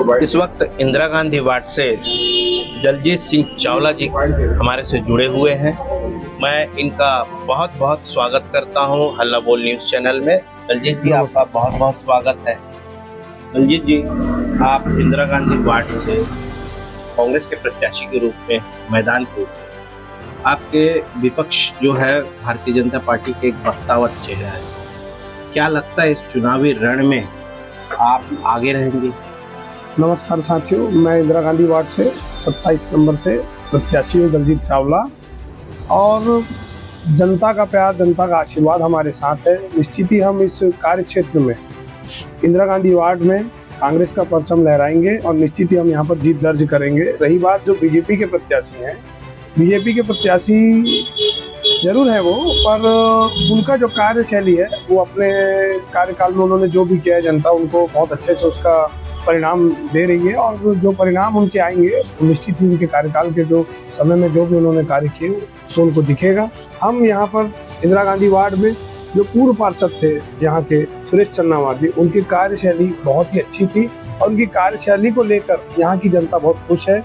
इस वक्त इंदिरा गांधी वार्ड से दलजीत सिंह चावला जी हमारे से जुड़े हुए हैं। मैं इनका बहुत बहुत स्वागत करता हूं हल्ला बोल न्यूज़ चैनल में। दलजीत जी, आपका बहुत बहुत स्वागत है। दलजीत जी, आप इंदिरा गांधी वार्ड से कांग्रेस के प्रत्याशी के रूप में मैदान में उतरे। आपके विपक्ष जो है भारतीय जनता पार्टी के एक बख्तावर चेहरा है। क्या लगता है इस चुनावी रण में आप आगे रहेंगे? नमस्कार साथियों, मैं इंदिरा गांधी वार्ड से 27 नंबर से प्रत्याशी हूँ, दलजीत चावला। और जनता का प्यार, जनता का आशीर्वाद हमारे साथ है। निश्चित ही हम इस कार्य क्षेत्र में इंदिरा गांधी वार्ड में कांग्रेस का परचम लहराएंगे और निश्चित ही हम यहाँ पर जीत दर्ज करेंगे। रही बात जो बीजेपी के प्रत्याशी हैं, बीजेपी के प्रत्याशी जरूर है वो, पर उनका जो कार्यशैली है वो अपने कार्यकाल में उन्होंने जो भी किया है, जनता उनको बहुत अच्छे से उसका परिणाम दे रही है। और जो परिणाम उनके आएंगे निश्चित ही उनके कार्यकाल के जो समय में जो भी उन्होंने कार्य किए तो उनको दिखेगा। हम यहाँ पर इंदिरा गांधी वार्ड में जो पूर्व पार्षद थे यहाँ के सुरेश चन्नावादी, उनकी कार्यशैली बहुत ही अच्छी थी और उनकी कार्यशैली को लेकर यहाँ की जनता बहुत खुश है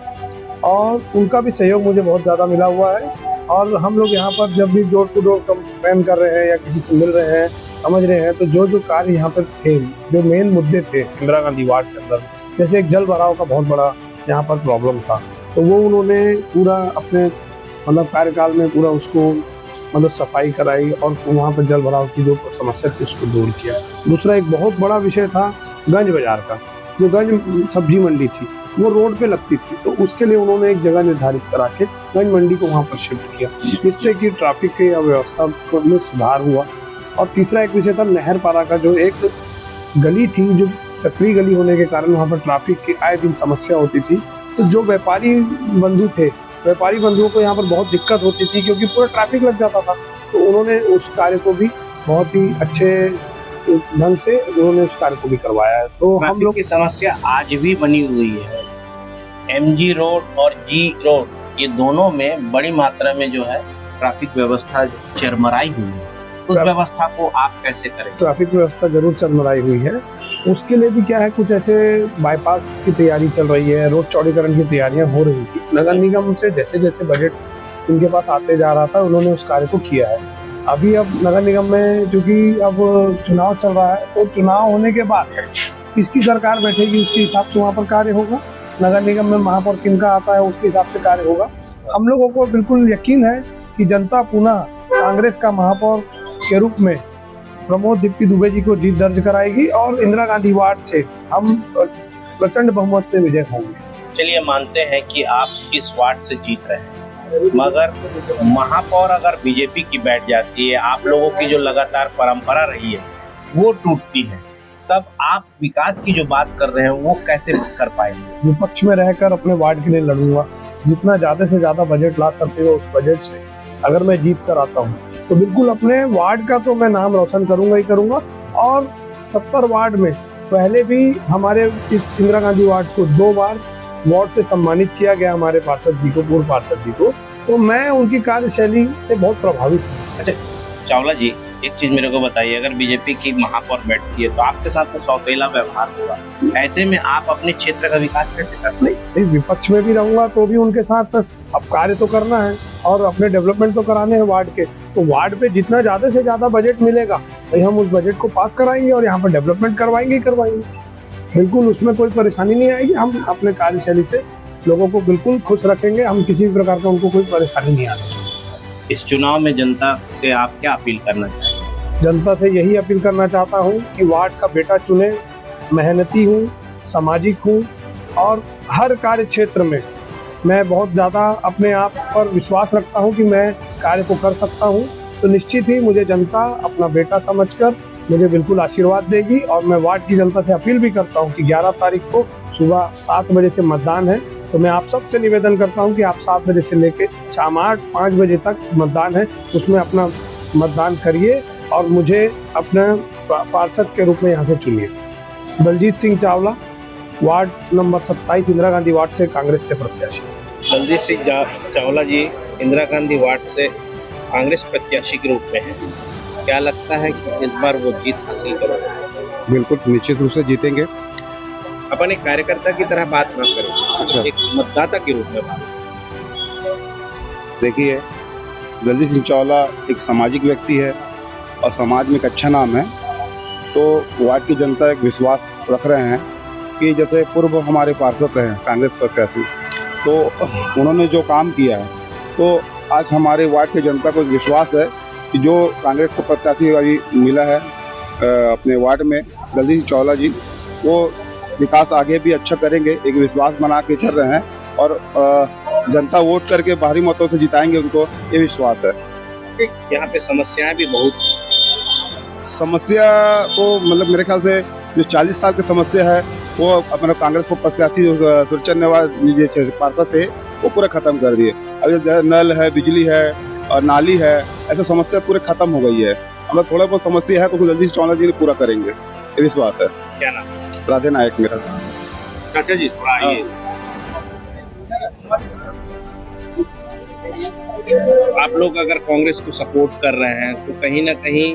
और उनका भी सहयोग मुझे बहुत ज़्यादा मिला हुआ है। और हम लोग यहाँ पर जब भी डोर टू डोर कैंपेन कर रहे हैं या किसी से मिल रहे हैं, समझ रहे हैं, तो जो कार्य यहाँ पर थे, जो मेन मुद्दे थे इंदिरा गांधी वार्ड के अंदर, जैसे एक जल भराव का बहुत बड़ा यहाँ पर प्रॉब्लम था, तो वो उन्होंने पूरा अपने कार्यकाल में पूरा उसको सफाई कराई और वहाँ पर जल भराव की जो समस्या थी उसको दूर किया। दूसरा एक बहुत बड़ा विषय था गंज बाजार का, जो गंज सब्जी मंडी थी वो रोड पे लगती थी, तो उसके लिए उन्होंने एक जगह निर्धारित करा के गंज मंडी को वहाँ पर शिफ्ट किया, जिससे कि ट्रैफिक की व्यवस्था में सुधार हुआ। और तीसरा एक विषय था नहर पारा का, जो एक गली थी जो सक्रिय गली होने के कारण वहाँ पर ट्रैफिक की आए दिन समस्या होती थी। तो जो व्यापारी बंधु थे, व्यापारी बंधुओं को यहाँ पर बहुत दिक्कत होती थी क्योंकि पूरा ट्रैफिक लग जाता था, तो उन्होंने उस कार्य को भी बहुत ही अच्छे ढंग से उन्होंने उस कार्य को भी करवाया है। तो हम लोग की समस्या आज भी बनी हुई है। MG रोड और G रोड, ये दोनों में बड़ी मात्रा में जो है ट्रैफिक व्यवस्था चरमराई हुई है। उस व्यवस्था को आप कैसे करेंगे? ट्रैफिक व्यवस्था जरूर चरमराई हुई है। उसके लिए भी क्या है, कुछ ऐसे बाईपास की तैयारी चल रही है, रोड चौड़ीकरण की तैयारियां हो रही थी। नगर निगम से जैसे जैसे बजट इनके पास आते जा रहा था, उन्होंने उस कार्य को किया है। अभी अब नगर निगम में क्योंकि अब चुनाव चल रहा है, तो चुनाव होने के बाद किसकी सरकार बैठेगी उसके हिसाब से वहाँ पर कार्य होगा। नगर निगम में महापौर किनका आता है उसके हिसाब से कार्य होगा। हम लोगों को बिल्कुल यकीन है कि जनता पुनः कांग्रेस का महापौर के रूप में प्रमोद दीप्ति दुबे जी को जीत दर्ज कराएगी और इंदिरा गांधी वार्ड से हम प्रचंड बहुमत से विजय होंगे। चलिए, मानते हैं कि आप इस वार्ड से जीत रहे हैं, मगर महापौर अगर बीजेपी की बैठ जाती है, आप लोगों की जो लगातार परंपरा रही है वो टूटती है, तब आप विकास की जो बात कर रहे हैं वो कैसे कर पाएंगे? विपक्ष में रहकर अपने वार्ड के लिए लड़ूंगा। जितना ज्यादा से ज्यादा बजट ला सकते हो उस बजट से अगर मैं जीत कर आता हूँ तो बिल्कुल अपने वार्ड का तो मैं नाम रोशन करूंगा ही करूंगा। और 70 वार्ड में पहले भी हमारे इस इंदिरा गांधी वार्ड को 2 बार वार्ड से सम्मानित किया गया, हमारे पार्षद जी को, पूर्व पार्षद जी को। तो मैं उनकी कार्यशैली से बहुत प्रभावित हूँ। अच्छा चावला जी, एक चीज मेरे को बताइए, अगर बीजेपी की महापौर बैठती है तो आपके साथ तो सौतेला व्यवहार होगा, ऐसे में आप अपने क्षेत्र का विकास कैसे करते? नहीं, विपक्ष में भी रहूंगा तो भी उनके साथ अब कार्य तो करना है और अपने डेवलपमेंट तो कराने हैं वार्ड के। तो वार्ड पे जितना ज्यादा से ज्यादा बजट मिलेगा भाई हम उस बजट को पास कराएंगे और यहाँ पर डेवलपमेंट करवाएंगे ही करवाएंगे। बिल्कुल उसमें कोई परेशानी नहीं आएगी। हम अपने कार्यशैली से लोगों को बिल्कुल खुश रखेंगे। हम किसी भी प्रकार का उनको कोई परेशानी नहीं आएगी। इस चुनाव में जनता से आप क्या अपील करना चाहेंगे? जनता से यही अपील करना चाहता हूँ कि वार्ड का बेटा चुने। मेहनती हूँ, सामाजिक हूँ और हर कार्य क्षेत्र में मैं बहुत ज़्यादा अपने आप पर विश्वास रखता हूँ कि मैं कार्य को कर सकता हूँ। तो निश्चित ही मुझे जनता अपना बेटा समझकर मुझे बिल्कुल आशीर्वाद देगी। और मैं वार्ड की जनता से अपील भी करता हूँ कि 11 तारीख को सुबह 7 बजे से मतदान है, तो मैं आप सबसे निवेदन करता हूं कि आप 7 बजे से लेकर शाम 5 बजे तक मतदान है, उसमें अपना मतदान करिए और मुझे अपने पार्षद के रूप में यहाँ से चुनिए। Daljit Singh Chawla, ward number 27 Indira Gandhi ward से कांग्रेस से प्रत्याशी। दलजीत सिंह चावला जी इंदिरा गांधी वार्ड से कांग्रेस प्रत्याशी के रूप में है, क्या लगता है कि इस बार वो जीत हासिल करेंगे? बिल्कुल निश्चित रूप से जीतेंगे। अपन एक कार्यकर्ता की तरह बात ना करें, अच्छा। एक मतदाता के रूप में बात। देखिए, दलजीत सिंह चावला एक सामाजिक व्यक्ति है और समाज में एक अच्छा नाम है। तो वार्ड की जनता एक विश्वास रख रहे हैं कि जैसे पूर्व हमारे पार्षद रहे कांग्रेस प्रत्याशी, तो उन्होंने जो काम किया है, तो आज हमारे वार्ड की जनता को विश्वास है कि जो कांग्रेस को प्रत्याशी अभी मिला है अपने वार्ड में दलजीत सिंह चावला जी, वो विकास आगे भी अच्छा करेंगे, एक विश्वास बना के चल रहे हैं और जनता वोट करके भारी मतों से जिताएंगे उनको, ये विश्वास है। यहाँ पे समस्याएं भी बहुत, समस्या तो मतलब मेरे ख्याल से जो 40 साल की समस्या है वो अपने कांग्रेस को प्रत्याशी सुरचन नेवाल जो पार्षद थे वो पूरा खत्म कर दिए। अभी नल है, बिजली है और नाली है, ऐसा समस्या पूरे खत्म हो गई है। मतलब थोड़ा बहुत समस्या है तो जल्दी से चावला जी ने पूरा करेंगे, ये विश्वास है। क्या नाम? राधे नायक मेरा। चाचा जी थोड़ा आइए। आप लोग अगर कांग्रेस को सपोर्ट कर रहे हैं तो कहीं ना कहीं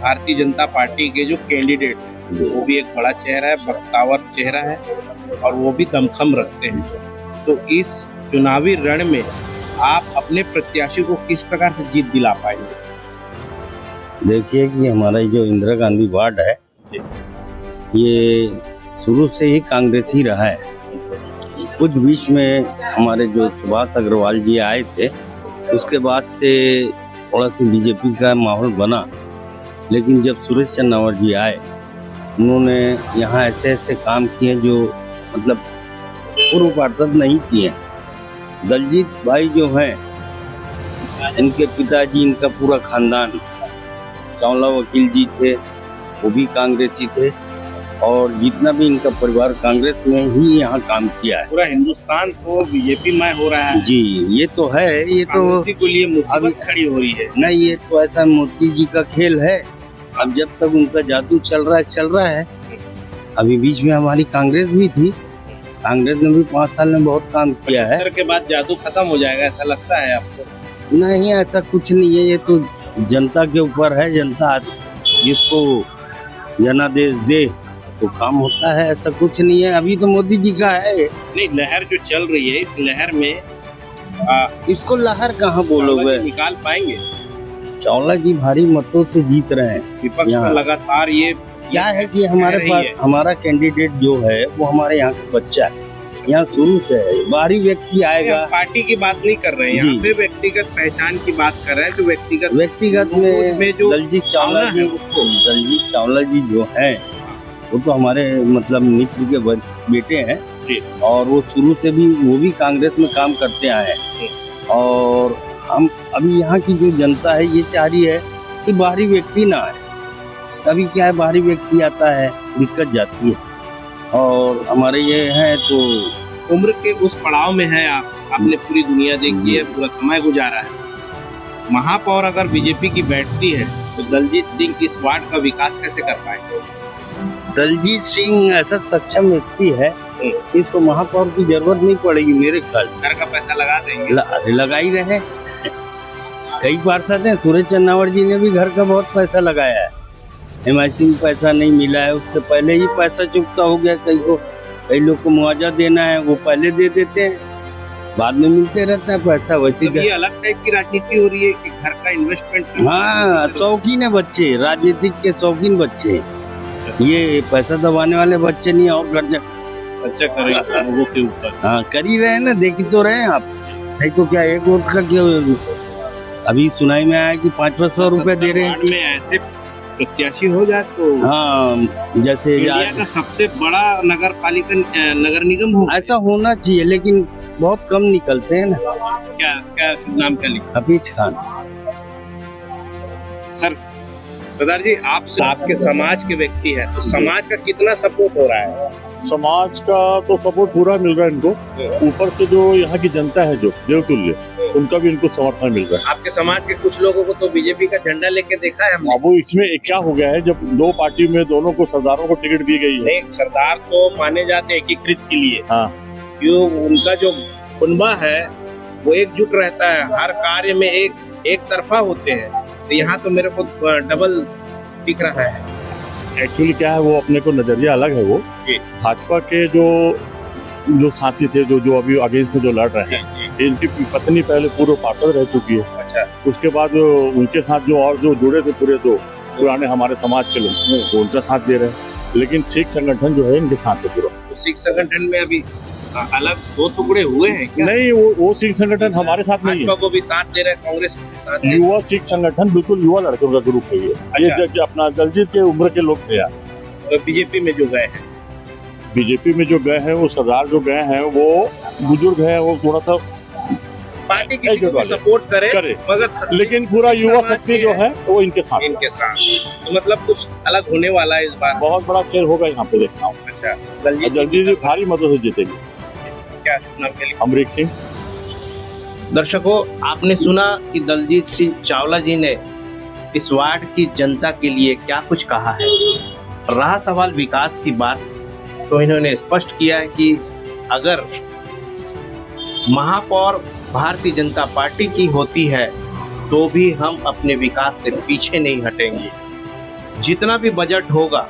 भारतीय जनता पार्टी के जो कैंडिडेट हैं वो भी एक बड़ा चेहरा है, बख्तावर चेहरा है और वो भी दमखम रखते हैं। तो इस चुनावी रण में आप अपने प्रत्याशी को किस प्रकार से जीत दिला पाएंगे? देखिए कि हमारा जो इंदिरा गांधी वार्ड है ये शुरू से ही कांग्रेस ही रहा है। कुछ बीच में हमारे जो सुभाष अग्रवाल जी आए थे उसके बाद से थोड़ा सी बीजेपी का माहौल बना, लेकिन जब सुरेश चन्नावर जी आए उन्होंने यहाँ ऐसे ऐसे काम किए जो मतलब पूर्व पार्षद नहीं किए। दलजीत भाई जो हैं इनके पिताजी, इनका पूरा खानदान, चावला वकील जी थे वो भी कांग्रेसी थे और जितना भी इनका परिवार कांग्रेस में ही यहाँ काम किया है। पूरा हिंदुस्तान तो बीजेपी में हो रहा है जी, ये तो है, ये तो कांग्रेसी के लिए मुसीबत खड़ी हो रही है। नहीं, ये तो ऐसा मोदी जी का खेल है। अब जब तक उनका जादू चल रहा है। अभी बीच में हमारी कांग्रेस भी थी, कांग्रेस ने भी 5 साल में बहुत काम किया है। 75 के बाद जादू खत्म हो जाएगा ऐसा लगता है आपको? नहीं, ऐसा कुछ नहीं है, ये तो जनता के ऊपर है। जनता जिसको जनादेश दे तो काम होता है, ऐसा कुछ नहीं है। अभी तो मोदी जी का है। नहीं, लहर जो चल रही है इस लहर में इसको लहर कहाँ बोलोगे? निकाल पाएंगे? चावला जी भारी मतों से जीत रहे हैं। विपक्ष का लगातार ये क्या है कि हमारे पास हमारा कैंडिडेट जो है वो हमारे यहाँ का बच्चा है, यहाँ शुरू से है। बाहरी व्यक्ति आएगा, पार्टी की बात नहीं कर रहे हैं, यहाँ पे व्यक्तिगत पहचान की बात कर रहे हैं। जो व्यक्तिगत में जो दलजीत चावला जी, उसको दलजीत चावला जी जो है वो तो हमारे मतलब मित्र के बेटे हैं और वो शुरू से भी वो भी कांग्रेस में काम करते आए हैं। और हम अभी यहाँ की जो जनता है ये चाह रही है कि बाहरी व्यक्ति ना आए। अभी क्या है, बाहरी व्यक्ति आता है दिक्कत जाती है। और हमारे ये हैं तो उम्र के उस पड़ाव में है आपने पूरी दुनिया देखी है, पूरा समय गुजारा है। महापौर अगर बीजेपी की बैठती है तो दलजीत सिंह इस वार्ड का विकास कैसे कर पाएंगे? दलजीत सिंह ऐसा सक्षम व्यक्ति है, इसको महापौर की जरूरत नहीं पड़ेगी मेरे ख्याल। घर का पैसा लगा देंगे, लगा ही रहे। कई पार्षद हैं, सुरेश चन्नावर जी ने भी घर का बहुत पैसा लगाया है। हिमाचल में पैसा नहीं मिला है, उससे पहले ही पैसा चुकता हो गया। कई लोग को मुआवजा देना है वो पहले दे देते हैं, बाद में मिलते रहता है पैसा। वैसे ये अलग टाइप की राजनीति हो रही है कि घर का इन्वेस्टमेंट। हाँ, शौकीन है बच्चे, राजनीतिक के शौकीन बच्चे हैं। ये पैसा दबाने वाले बच्चे नहीं, और खर्चा करेंगे लोगों के ऊपर। हाँ, कर ही रहे हैं ना, देख ही तो रहे हैं आप। नहीं तो क्या एक वोट का क्यों? अभी सुनाई में आया कि 500 रुपए दे रहे हैं। में ऐसे प्रत्याशी हो जाए तो हाँ, जैसे इंडिया का सबसे बड़ा नगर निगम हो, ऐसा होना चाहिए, लेकिन बहुत कम निकलते हैं ना। क्या नाम क्या लिखा? हफीज खान। सर सरदार जी, आपके समाज के व्यक्ति हैं तो समाज का कितना सपोर्ट हो रहा है? समाज का तो सपोर्ट पूरा मिल रहा है इनको। ऊपर से जो यहाँ की जनता है जो देवतुल्य, उनका भी इनको समर्थन मिल रहा है। आपके समाज के कुछ लोगों को तो बीजेपी का झंडा लेके देखा है हमने। अब वो इसमें क्या हो गया है, जब दो पार्टी में दोनों को सरदारों को टिकट दी गई है। नहीं, सरदार तो माने जाते एकीकृत के लिए। हाँ, क्यों? उनका जो कुनबा है वो एकजुट रहता है, हर कार्य में एक तरफा होते हैं। तो यहाँ तो मेरे को डबल दिख रहा है। एक्चुअली क्या है, वो अपने को नजरिया अलग है वो जी। भाजपा के जो साथी थे जो अभी अगेंस्ट में जो लड़ रहे हैं, इनकी पत्नी पहले पूर्व पार्षद रह चुकी है। अच्छा। उसके बाद उनके साथ जो जुड़े थे पूरे दो पुराने हमारे समाज के लोग, वो उनका साथ दे रहे हैं। लेकिन सिख संगठन जो है इनके साथ है पूरा। तो सिख संगठन में अभी अलग दो टुकड़े हुए हैं क्या? नहीं, वो सिख संगठन हमारे साथ नहीं भाजपा है। को भी साथ दे रहे हैं, कांग्रेस को भी साथ दे रहे हैं। युवा सिख संगठन बिल्कुल युवा लड़कों का ग्रुप है ये। अच्छा। जो अपना दलजीत के उम्र के लोग थे यार। तो बीजेपी में जो गए हैं, बीजेपी में जो गए हैं, वो सरदार जो गए हैं, वो बुजुर्ग है, वो थोड़ा सा पार्टी किसी को भी सपोर्ट करे मगर लेकिन पूरा युवा समाज शक्ति के जो है वो इनके साथ है। इनके साथ। तो मतलब कुछ अलग होने वाला है इस बार। बहुत बड़ा खेल होगा यहाँ पे, देखता हूँ। अच्छा। दलजीत जी भारी मतों से जीतेंगे। क्या नाम के लिए? अमरीक सिंह। दर्शकों, आपने सुना कि दलजीत सिंह चावला जी ने इस वार्ड की जनता के लिए क्या कुछ कहा है। रहा सवाल विकास की बात, तो इन्होंने स्पष्ट किया है कि अगर महापौर भारतीय जनता पार्टी की होती है तो भी हम अपने विकास से पीछे नहीं हटेंगे। जितना भी बजट होगा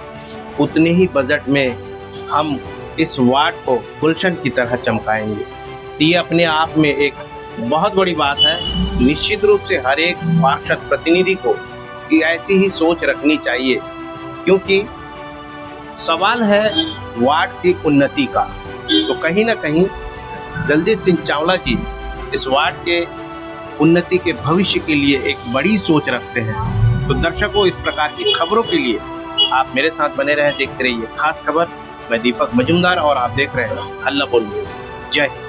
उतने ही बजट में हम इस वार्ड को गुलशन की तरह चमकाएंगे। ये अपने आप में एक बहुत बड़ी बात है। निश्चित रूप से हर एक पार्षद प्रतिनिधि को कि ऐसी ही सोच रखनी चाहिए, क्योंकि सवाल है वार्ड की उन्नति का। तो कहीं ना कहीं दलजीत सिंह चावला जी इस वार्ड के उन्नति के भविष्य के लिए एक बड़ी सोच रखते हैं। तो दर्शकों, इस प्रकार की खबरों के लिए आप मेरे साथ बने रहे, देखते रहिए खास खबर। मैं दीपक मजूमदार और आप देख रहे हैं हल्ला बोल न्यूज़। जय हिंद।